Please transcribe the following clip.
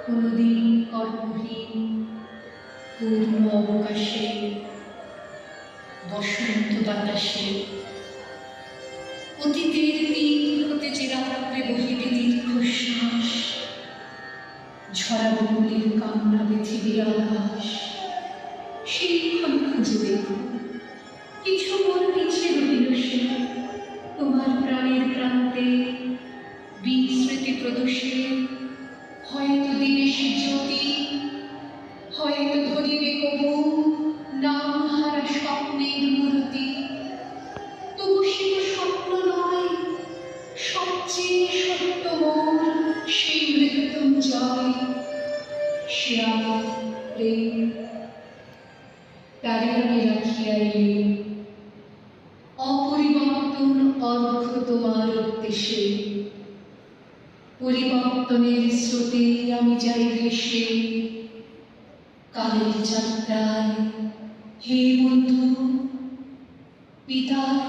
কোনদিন কর্মহীন পূর্ণ অবকাশে বসন্ত বাতাসে অতীতের তীর হতে যে রাত্রে বহিবে দীর্ঘশ্বাস, ঝরা বকুলের কান্না পৃথিবীর আকাশ সেইক্ষণ খুঁজে দেখো কিছু মোর পিছে রইল সে তোমার প্রাণের প্রান্তে বিস্মৃতি প্রদোষে হয়তো দিবে সে জ্যোতি, হয়তো ধরিবে কবু নামহারা স্বপ্নের মূর্তি। তবু সে তো স্বপ্ন নয়, সবচেয়ে সত্য মোর সেই মৃত্যুঞ্জয়, সে আমার প্রেম। তারে আমি রাখিয়া এলে অপরিবর্তন অর্ঘ্য তোমার উদ্দেশ্যে, পরিবর্তনের স্রোতে আমি যাই ভেসে কালের যাত্রায়। হে বন্ধু বিদায়।